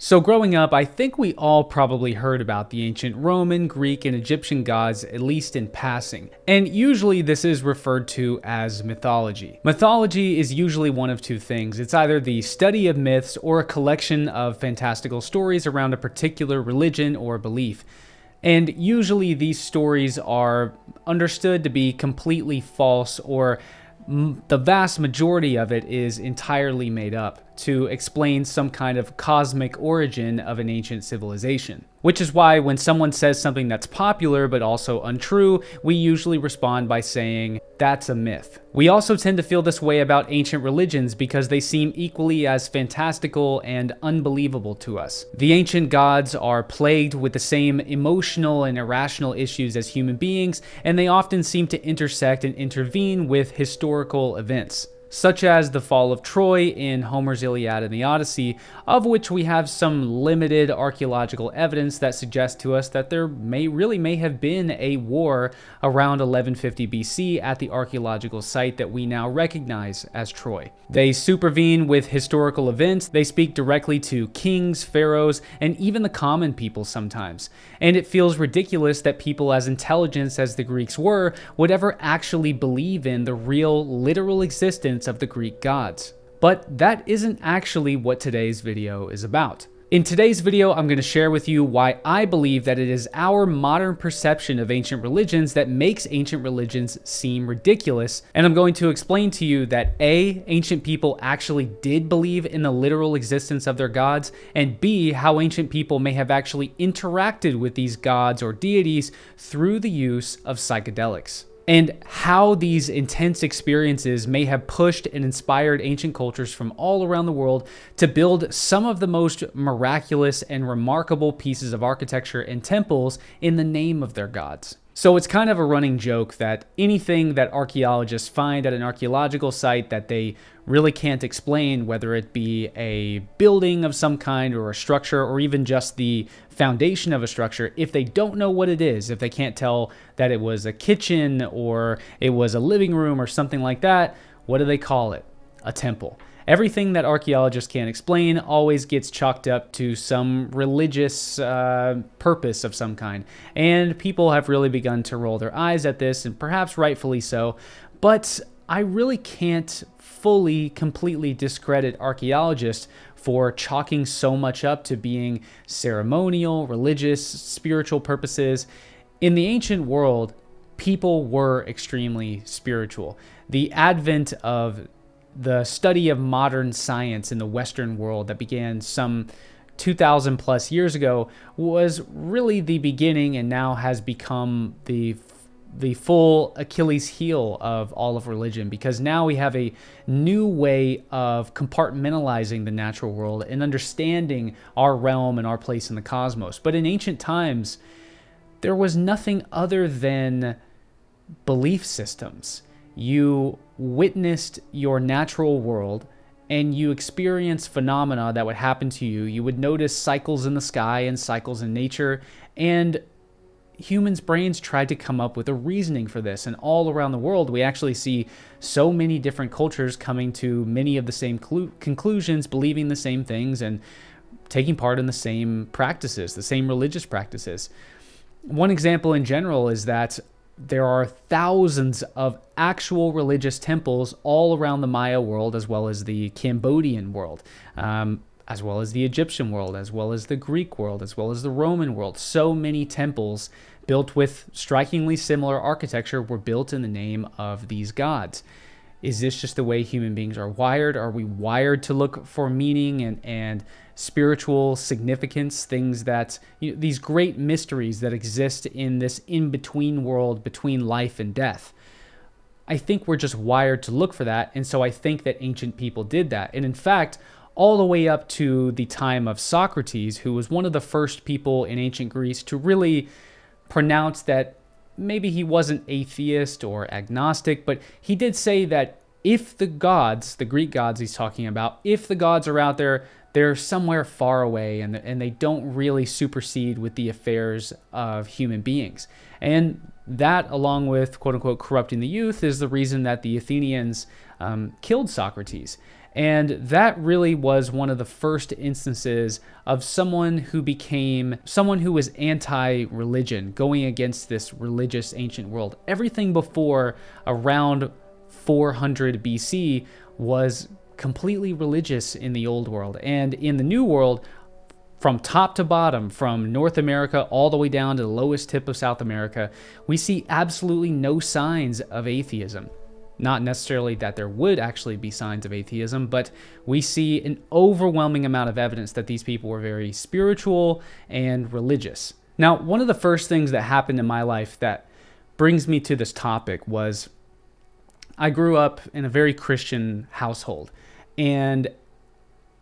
So growing up, I think we all probably heard about the ancient Roman, Greek, and Egyptian gods, at least in passing. And usually this is referred to as mythology. Mythology is usually one of two things. It's either the study of myths or a collection of fantastical stories around a particular religion or belief. And usually these stories are understood to be completely false, or the vast majority of it is entirely made up to explain some kind of cosmic origin of an ancient civilization. Which is why when someone says something that's popular but also untrue, we usually respond by saying, that's a myth. We also tend to feel this way about ancient religions because they seem equally as fantastical and unbelievable to us. The ancient gods are plagued with the same emotional and irrational issues as human beings, and they often seem to intersect and intervene with historical events, such as the fall of Troy in Homer's Iliad and the Odyssey, of which we have some limited archaeological evidence that suggests to us that there may have been a war around 1150 BC at the archaeological site that we now recognize as Troy. They supervene with historical events, they speak directly to kings, pharaohs, and even the common people sometimes. And it feels ridiculous that people as intelligent as the Greeks were would ever actually believe in the real, literal existence of the Greek gods. But that isn't actually what today's video is about. In today's video, I'm going to share with you why I believe that it is our modern perception of ancient religions that makes ancient religions seem ridiculous, and I'm going to explain to you that A, ancient people actually did believe in the literal existence of their gods, and B, how ancient people may have actually interacted with these gods or deities through the use of psychedelics, and how these intense experiences may have pushed and inspired ancient cultures from all around the world to build some of the most miraculous and remarkable pieces of architecture and temples in the name of their gods. So it's kind of a running joke that anything that archaeologists find at an archaeological site that they really can't explain, whether it be a building of some kind or a structure or even just the foundation of a structure, if they don't know what it is, if they can't tell that it was a kitchen or it was a living room or something like that, what do they call it? A temple. Everything that archaeologists can't explain always gets chalked up to some religious purpose of some kind. And people have really begun to roll their eyes at this, and perhaps rightfully so. But I really can't fully, completely discredit archaeologists for chalking so much up to being ceremonial, religious, spiritual purposes. In the ancient world, people were extremely spiritual. The advent of the study of modern science in the Western world that began some 2,000 plus years ago was really the beginning, and now has become the full Achilles heel of all of religion, because now we have a new way of compartmentalizing the natural world and understanding our realm and our place in the cosmos. But in ancient times, there was nothing other than belief systems. You witnessed your natural world and you experienced phenomena that would happen to you. You would notice cycles in the sky and cycles in nature, and humans' brains tried to come up with a reasoning for this. And all around the world, we actually see so many different cultures coming to many of the same conclusions, believing the same things, and taking part in the same practices, the same religious practices. One example in general is that there are thousands of actual religious temples all around the Maya world, as well as the Cambodian world, as well as the Egyptian world, as well as the Greek world, as well as the Roman world. So many temples built with strikingly similar architecture were built in the name of these gods. Is this just the way human beings are wired? Are we wired to look for meaning and spiritual significance, things that, these great mysteries that exist in this in-between world between life and death? I think we're just wired to look for that, and so I think that ancient people did that. And in fact, all the way up to the time of Socrates, who was one of the first people in ancient Greece to really pronounce that maybe he wasn't atheist or agnostic, but he did say that if the gods, the Greek gods he's talking about, if the gods are out there, they're somewhere far away, and they don't really supersede with the affairs of human beings. And that, along with quote-unquote corrupting the youth, is the reason that the Athenians killed Socrates. And that really was one of the first instances of someone who was anti-religion, going against this religious ancient world. Everything before around 400 BC was completely religious in the old world. And in the new world, from top to bottom, from North America all the way down to the lowest tip of South America, we see absolutely no signs of atheism. Not necessarily that there would actually be signs of atheism, but we see an overwhelming amount of evidence that these people were very spiritual and religious. Now, one of the first things that happened in my life that brings me to this topic was I grew up in a very Christian household, and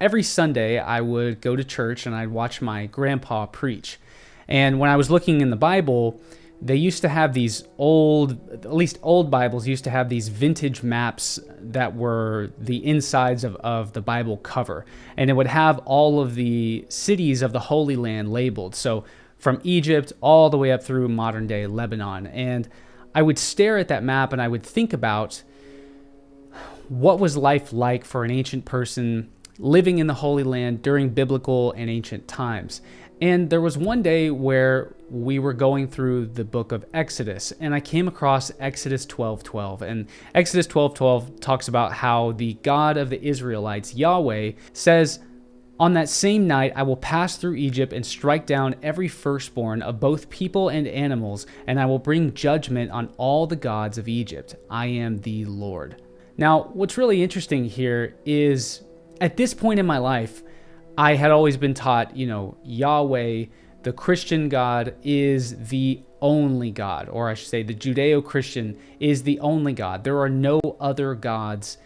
every Sunday I would go to church and I'd watch my grandpa preach. And when I was looking in the Bible, they used to have these at least old Bibles used to have these vintage maps that were the insides of the Bible cover. And it would have all of the cities of the Holy Land labeled. So from Egypt all the way up through modern day Lebanon. And I would stare at that map and I would think about what was life like for an ancient person living in the Holy Land during biblical and ancient times. And there was one day where we were going through the book of Exodus, and I came across Exodus 12:12. And Exodus 12:12 talks about how the God of the Israelites, Yahweh, says, "On that same night I will pass through Egypt and strike down every firstborn of both people and animals, and I will bring judgment on all the gods of Egypt. I am the Lord." Now, what's really interesting here is at this point in my life, I had always been taught, Yahweh, the Christian God, is the only God, or I should say the Judeo-Christian is the only God. There are no other gods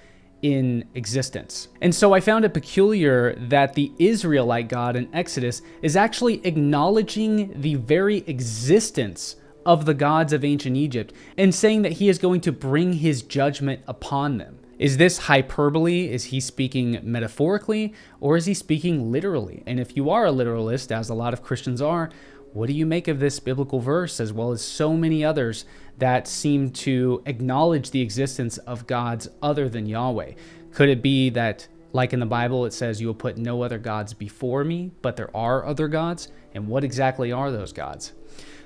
in existence. And so I found it peculiar that the Israelite God in Exodus is actually acknowledging the very existence of the gods of ancient Egypt and saying that he is going to bring his judgment upon them. Is this hyperbole? Is he speaking metaphorically, or is he speaking literally? And if you are a literalist, as a lot of Christians are, what do you make of this biblical verse, as well as so many others that seem to acknowledge the existence of gods other than Yahweh? Could it be that, like in the Bible, it says, "You will put no other gods before me," but there are other gods? And what exactly are those gods?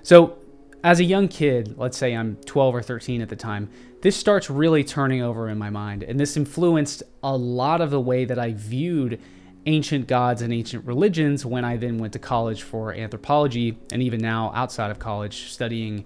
So, as a young kid, let's say I'm 12 or 13 at the time, this starts really turning over in my mind. And this influenced a lot of the way that I viewed ancient gods and ancient religions when I then went to college for anthropology, and even now outside of college studying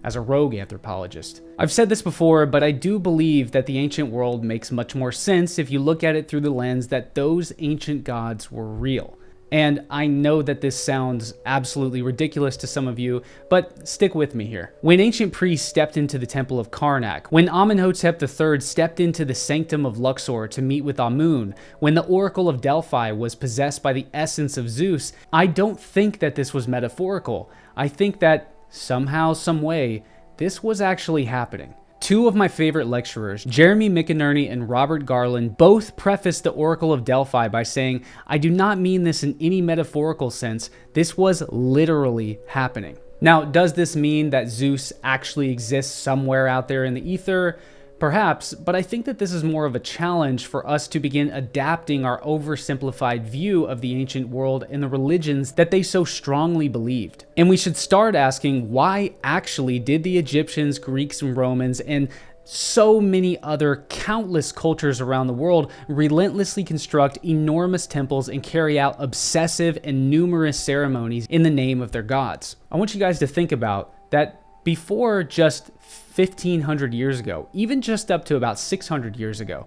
as a rogue anthropologist. I've said this before, but I do believe that the ancient world makes much more sense if you look at it through the lens that those ancient gods were real. And I know that this sounds absolutely ridiculous to some of you, but stick with me here. When ancient priests stepped into the temple of Karnak, when Amenhotep III stepped into the sanctum of Luxor to meet with Amun, when the oracle of Delphi was possessed by the essence of Zeus, I don't think that this was metaphorical. I think that somehow, some way, this was actually happening. Two of my favorite lecturers, Jeremy McInerney and Robert Garland, both prefaced the Oracle of Delphi by saying, "I do not mean this in any metaphorical sense. This was literally happening." Now, does this mean that Zeus actually exists somewhere out there in the ether? Perhaps, but I think that this is more of a challenge for us to begin adapting our oversimplified view of the ancient world and the religions that they so strongly believed. And we should start asking, why actually did the Egyptians, Greeks, and Romans, and so many other countless cultures around the world relentlessly construct enormous temples and carry out obsessive and numerous ceremonies in the name of their gods? I want you guys to think about that before just 1,500 years ago, even just up to about 600 years ago,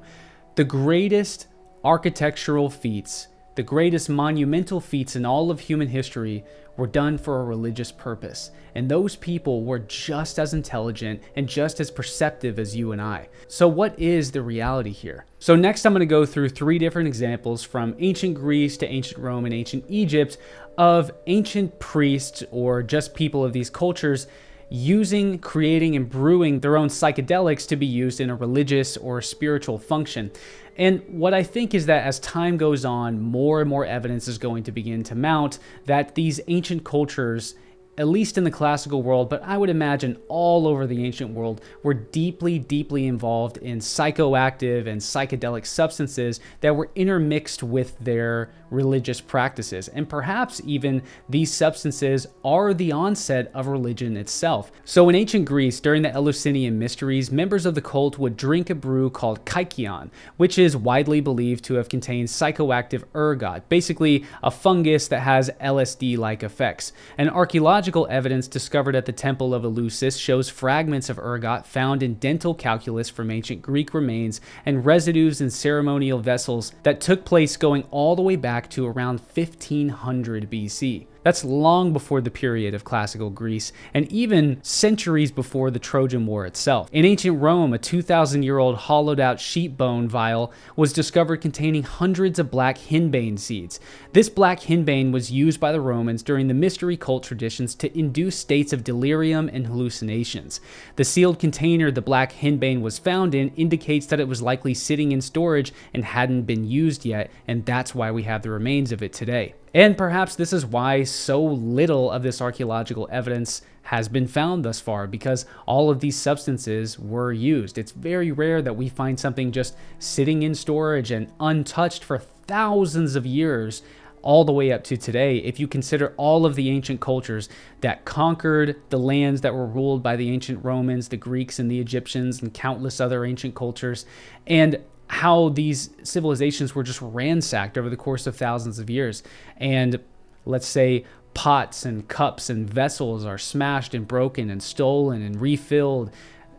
the greatest architectural feats, the greatest monumental feats in all of human history were done for a religious purpose. And those people were just as intelligent and just as perceptive as you and I. So what is the reality here? So next I'm going to go through 3 different examples from ancient Greece to ancient Rome and ancient Egypt of ancient priests or just people of these cultures using, creating, and brewing their own psychedelics to be used in a religious or spiritual function. And what I think is that as time goes on, more and more evidence is going to begin to mount that these ancient cultures at least in the classical world, but I would imagine all over the ancient world, were deeply, deeply involved in psychoactive and psychedelic substances that were intermixed with their religious practices. And perhaps even these substances are the onset of religion itself. So in ancient Greece, during the Eleusinian mysteries, members of the cult would drink a brew called kykeon, which is widely believed to have contained psychoactive ergot, basically a fungus that has LSD-like effects. And archaeological evidence discovered at the Temple of Eleusis shows fragments of ergot found in dental calculus from ancient Greek remains and residues in ceremonial vessels that took place going all the way back to around 1500 BC. That's long before the period of classical Greece, and even centuries before the Trojan War itself. In ancient Rome, a 2,000-year-old hollowed-out sheep bone vial was discovered containing hundreds of black henbane seeds. This black henbane was used by the Romans during the mystery cult traditions to induce states of delirium and hallucinations. The sealed container the black henbane was found in indicates that it was likely sitting in storage and hadn't been used yet, and that's why we have the remains of it today. And perhaps this is why so little of this archaeological evidence has been found thus far, because all of these substances were used. It's very rare that we find something just sitting in storage and untouched for thousands of years, all the way up to today, if you consider all of the ancient cultures that conquered the lands that were ruled by the ancient Romans, the Greeks and the Egyptians, and countless other ancient cultures, and how these civilizations were just ransacked over the course of thousands of years. And let's say pots and cups and vessels are smashed and broken and stolen and refilled.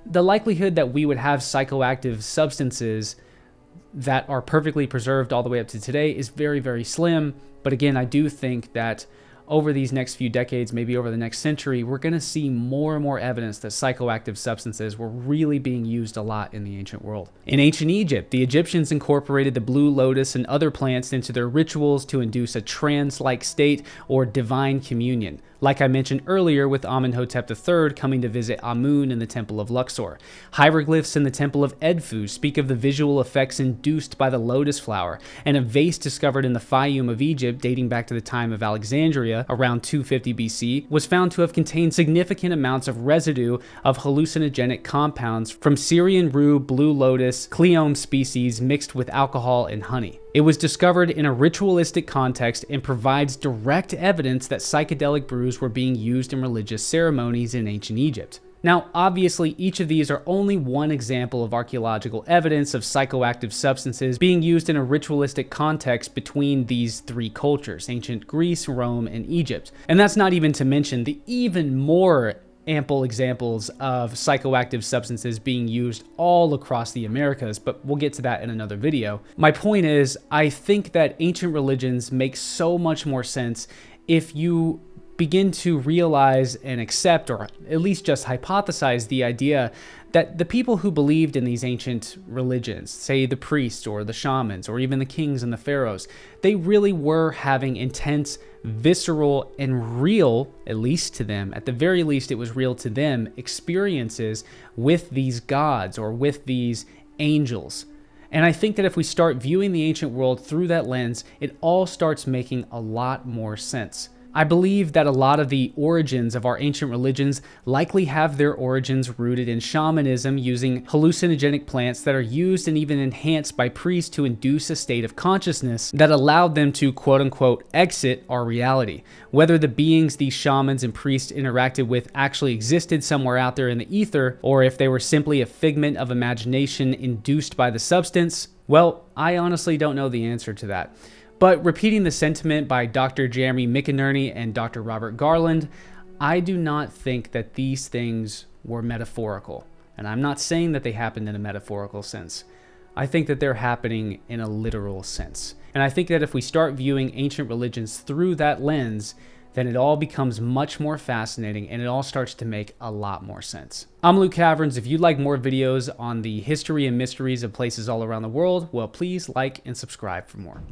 The likelihood that we would have psychoactive substances that are perfectly preserved all the way up to today is very, very slim. But again, I do think that over these next few decades, maybe over the next century, we're going to see more and more evidence that psychoactive substances were really being used a lot in the ancient world. In ancient Egypt, the Egyptians incorporated the blue lotus and other plants into their rituals to induce a trance-like state or divine communion, like I mentioned earlier with Amenhotep III coming to visit Amun in the Temple of Luxor. Hieroglyphs in the Temple of Edfu speak of the visual effects induced by the lotus flower, and a vase discovered in the Fayum of Egypt dating back to the time of Alexandria, around 250 BC, was found to have contained significant amounts of residue of hallucinogenic compounds from Syrian rue, blue lotus, cleome species mixed with alcohol and honey. It was discovered in a ritualistic context and provides direct evidence that psychedelic brews were being used in religious ceremonies in ancient Egypt. Now, obviously, each of these are only one example of archaeological evidence of psychoactive substances being used in a ritualistic context between these three cultures, ancient Greece, Rome, and Egypt. And that's not even to mention the even more ample examples of psychoactive substances being used all across the Americas, but we'll get to that in another video. My point is, I think that ancient religions make so much more sense if you begin to realize and accept, or at least just hypothesize, the idea that the people who believed in these ancient religions, say the priests or the shamans or even the kings and the pharaohs, they really were having intense, visceral, and real, at least to them, at the very least it was real to them, experiences with these gods or with these angels. And I think that if we start viewing the ancient world through that lens, it all starts making a lot more sense. I believe that a lot of the origins of our ancient religions likely have their origins rooted in shamanism, using hallucinogenic plants that are used and even enhanced by priests to induce a state of consciousness that allowed them to quote-unquote exit our reality. Whether the beings these shamans and priests interacted with actually existed somewhere out there in the ether, or if they were simply a figment of imagination induced by the substance, well, I honestly don't know the answer to that. But repeating the sentiment by Dr. Jeremy McInerney and Dr. Robert Garland, I do not think that these things were metaphorical. And I'm not saying that they happened in a metaphorical sense. I think that they're happening in a literal sense. And I think that if we start viewing ancient religions through that lens, then it all becomes much more fascinating and it all starts to make a lot more sense. I'm Luke Caverns. If you'd like more videos on the history and mysteries of places all around the world, well, please like and subscribe for more.